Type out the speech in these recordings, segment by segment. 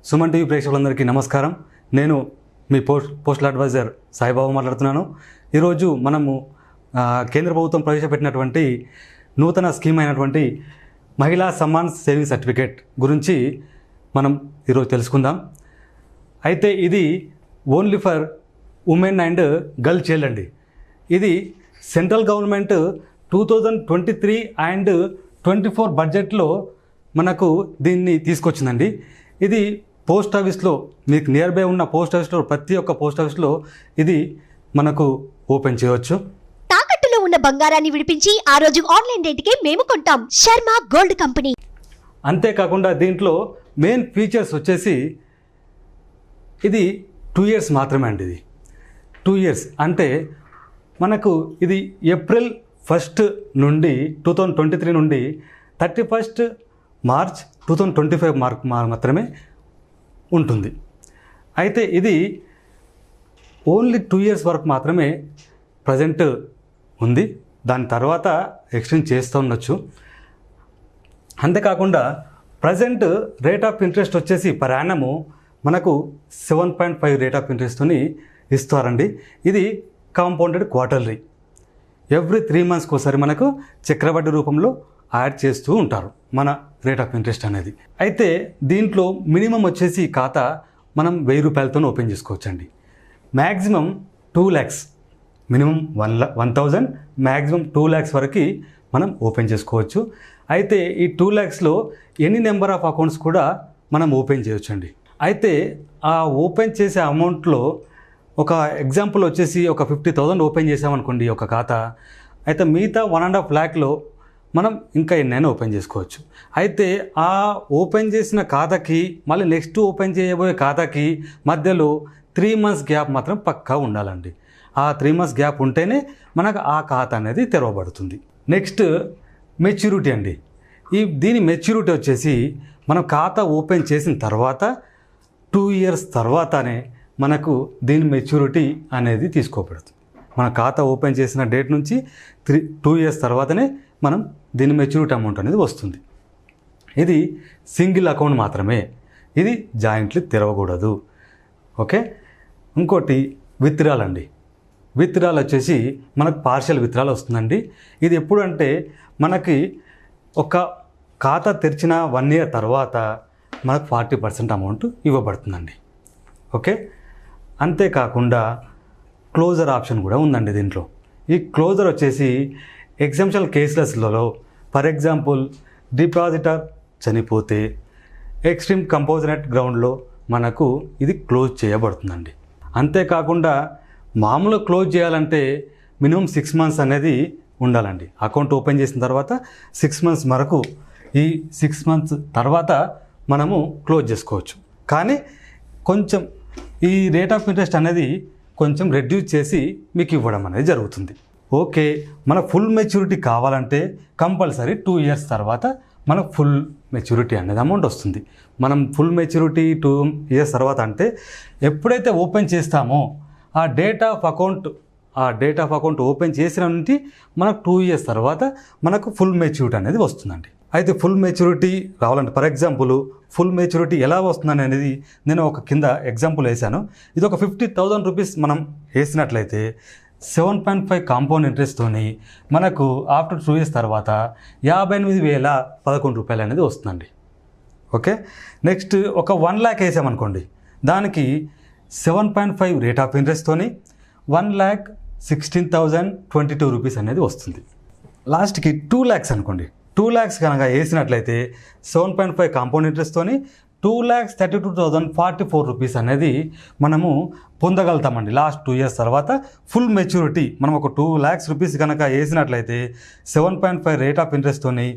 Suman TV ప్రేక్షకులందరికీ నమస్కారం. నేను మీ పోస్టల్ అడ్వైజర్ సాయిబాబు మాట్లాడుతున్నాను. ఈరోజు మనము కేంద్ర ప్రభుత్వం ప్రవేశపెట్టినటువంటి నూతన స్కీమ్ అయినటువంటి మహిళా సమ్మాన్ సేవింగ్ సర్టిఫికేట్ గురించి మనం ఈరోజు తెలుసుకుందాం. అయితే ఇది only for women and girl child అండి. ఇది సెంట్రల్ గవర్నమెంట్ 2023 అండ్ 24 బడ్జెట్లో మనకు దీన్ని తీసుకొచ్చిందండి. ఇది పోస్ట్ ఆఫీస్లో మీకు నియర్ బై ఉన్న పోస్ట్ ఆఫీస్లో ప్రతి ఒక్క పోస్ట్ ఆఫీస్లో ఇది మనకు ఓపెన్ చేయవచ్చు. తాకట్టులో ఉన్న బంగారాన్ని విడిపించి ఆ రోజు ఆన్లైన్ రేటుకే మేము కొంటాం. Sharma gold company. అంతేకాకుండా దీంట్లో మెయిన్ ఫీచర్స్ వచ్చేసి ఇది 2 years మాత్రమే అండి. ఇది 2 years అంటే మనకు ఇది ఏప్రిల్ 1 నుండి 2023 నుండి 31 మార్చ్ 2025 మాత్రమే ఉంటుంది. అయితే ఇది ఓన్లీ 2 years వరకు మాత్రమే ప్రజెంట్ ఉంది. దాని తర్వాత ఎక్స్టెండ్ చేస్తూ ఉండొచ్చు. అంతేకాకుండా ప్రజెంట్ రేట్ ఆఫ్ ఇంట్రెస్ట్ వచ్చేసి పర్ యానము మనకు 7.5 రేట్ ఆఫ్ ఇంట్రెస్ట్ని ఇస్తారండి. ఇది కాంపౌండెడ్ క్వార్టర్లీ, ఎవ్రీ 3 monthsకి ఒకసారి మనకు చక్రవడ్డీ రూపంలో యాడ్ చేస్తూ ఉంటారు మన రేట్ ఆఫ్ ఇంట్రెస్ట్ అనేది. అయితే దీంట్లో మినిమం వచ్చేసి ఖాతా మనం 1000 రూపాయలతో ఓపెన్ చేసుకోవచ్చండి. Maximum 2 lakhs, minimum 1,000, maximum 2 lakhs వరకు మనం ఓపెన్ చేసుకోవచ్చు. అయితే ఈ 2 lakhsలో ఎనీ నెంబర్ ఆఫ్ అకౌంట్స్ కూడా మనం ఓపెన్ చేయొచ్చండి. అయితే ఆ ఓపెన్ చేసే అమౌంట్లో ఒక ఎగ్జాంపుల్ వచ్చేసి ఒక 50,000 ఓపెన్ చేసామనుకోండి ఒక ఖాతా. అయితే మిగతా 1.5 lakhలో మనం ఇంకా ఎన్నైనా ఓపెన్ చేసుకోవచ్చు. అయితే ఆ ఓపెన్ చేసిన ఖాతాకి మళ్ళీ నెక్స్ట్ ఓపెన్ చేయబోయే ఖాతాకి మధ్యలో 3 months గ్యాప్ మాత్రం పక్కా ఉండాలండి. ఆ 3 months గ్యాప్ ఉంటేనే మనకు ఆ ఖాతా అనేది తెరవబడుతుంది. నెక్స్ట్ మెచ్యూరిటీ అండి. దీని మెచ్యూరిటీ వచ్చేసి మనం ఖాతా ఓపెన్ చేసిన తర్వాత 2 years తర్వాతనే మనకు దీని మెచ్యూరిటీ అనేది తీసుకోబడుతుంది. మన ఖాతా ఓపెన్ చేసిన డేట్ నుంచి 2 years తర్వాతనే మనం దీని మెచ్యూరిటీ అమౌంట్ అనేది వస్తుంది. ఇది సింగిల్ అకౌంట్ మాత్రమే, ఇది జాయింట్లీ తెరవకూడదు. ఓకే. ఇంకోటి విత్డ్రాల్ అండి. విత్డ్రాల్ వచ్చేసి మనకు పార్షియల్ విత్డ్రాల్ వస్తుందండి. ఇది ఎప్పుడు అంటే మనకి ఒక ఖాతా తెరిచిన 1 year తర్వాత మనకు 40% అమౌంట్ ఇవ్వబడుతుందండి. ఓకే. అంతేకాకుండా క్లోజర్ ఆప్షన్ కూడా ఉందండి దీంట్లో. ఈ క్లోజర్ వచ్చేసి ఎగ్జామ్షనల్ కేసెస్లలో ఫర్ ఎగ్జాంపుల్ డిపాజిటర్ చనిపోతే ఎక్స్ట్రీమ్ కంపోజినెట్ గ్రౌండ్లో మనకు ఇది క్లోజ్ చేయబడుతుందండి. అంతేకాకుండా మామూలు క్లోజ్ చేయాలంటే మినిమం 6 months అనేది ఉండాలండి. అకౌంట్ ఓపెన్ చేసిన తర్వాత 6 months వరకు, ఈ 6 months తర్వాత మనము క్లోజ్ చేసుకోవచ్చు. కానీ కొంచెం ఈ రేట్ ఆఫ్ ఇంట్రెస్ట్ అనేది కొంచెం రెడ్యూస్ చేసి మీకు ఇవ్వడం అనేది జరుగుతుంది. ఓకే. మన ఫుల్ మెచ్యూరిటీ కావాలంటే కంపల్సరీ 2 years తర్వాత మనకు ఫుల్ మెచ్యూరిటీ అనేది అమౌంట్ వస్తుంది. మనం ఫుల్ మెచ్యూరిటీ 2 years తర్వాత అంటే ఎప్పుడైతే ఓపెన్ చేస్తామో ఆ డేట్ ఆఫ్ అకౌంట్ ఓపెన్ చేసిన నుండి మనకు 2 years తర్వాత మనకు ఫుల్ మెచ్యూరిటీ అనేది వస్తుందండి. అయితే ఫుల్ మెచ్యూరిటీ రావాలంటే ఫర్ ఎగ్జాంపుల్ ఫుల్ మెచ్యూరిటీ ఎలా వస్తుందని అనేది నేను ఒక కింద ఎగ్జాంపుల్ వేసాను. ఇది ఒక 50,000 రూపీస్ మనం వేసినట్లయితే 7.5 కాంపౌండ్ ఇంట్రెస్ట్తోని మనకు ఆఫ్టర్ 2 years తర్వాత 58,011 రూపాయలు అనేది వస్తుందండి. ఓకే. నెక్స్ట్ ఒక 1 lakh వేసామనుకోండి, దానికి 7.5 రేట్ ఆఫ్ ఇంట్రెస్ట్తోని 1,16,022 రూపీస్ అనేది వస్తుంది. లాస్ట్కి 2 lakhs అనుకోండి, 2 lakhs కనుక వేసినట్లయితే 7.5 కాంపౌండ్ ఇంట్రెస్ట్తోని 2,32,044 రూపీస్ అనేది మనము పొందగలుగుతామండి. లాస్ట్ 2 years తర్వాత ఫుల్ మెచ్యూరిటీ మనం ఒక 2 lakhs రూపీస్ కనుక వేసినట్లయితే 7.5 రేట్ ఆఫ్ ఇంట్రెస్ట్తోని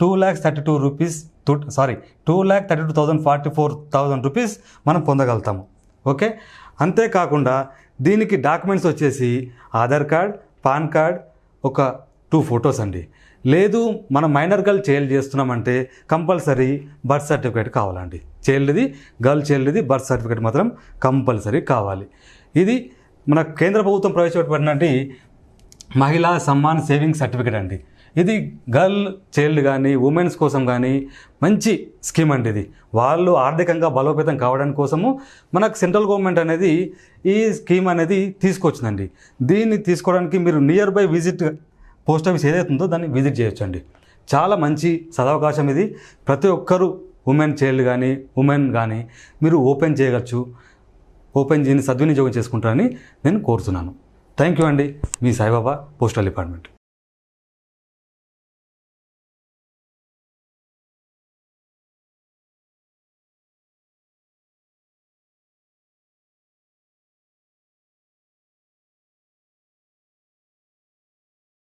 2,32,044 రూపీస్ మనం పొందగలుగుతాము. ఓకే. అంతేకాకుండా దీనికి డాక్యుమెంట్స్ వచ్చేసి ఆధార్ కార్డ్, పాన్ కార్డ్, ఒక 2 photos అండి. లేదు మనం మైనర్ గర్ల్ చైల్డ్ చేస్తున్నామంటే కంపల్సరీ బర్త్ సర్టిఫికేట్ కావాలండి. గర్ల్ చైల్డ్ది బర్త్ సర్టిఫికేట్ మాత్రం కంపల్సరీ కావాలి. ఇది మన కేంద్ర ప్రభుత్వం ప్రవేశపెట్టినటువంటి మహిళా సమ్మాన్ సేవింగ్ సర్టిఫికేట్ అండి. ఇది గర్ల్ చైల్డ్ కానీ ఉమెన్స్ కోసం కానీ మంచి స్కీమ్ అండి ఇది. వాళ్ళు ఆర్థికంగా బలోపేతం కావడానికి కోసము మనకు సెంట్రల్ గవర్నమెంట్ అనేది ఈ స్కీమ్ అనేది తీసుకొచ్చిందండి. దీన్ని తీసుకోవడానికి మీరు near by visit post office ఏదైతే ఉందో దాన్ని విజిట్ చేయొచ్చండి. చాలా మంచి సదవకాశం ఇది. ప్రతి ఒక్కరూ చైల్డ్ కానీ ఉమెన్ కానీ మీరు ఓపెన్ చేయవచ్చు. ఓపెన్ చేయని సద్వినియోగం చేసుకుంటారని నేను కోరుతున్నాను. థ్యాంక్ యూ అండి. మీ సాయిబాబా పోస్టల్ డిపార్ట్మెంట్.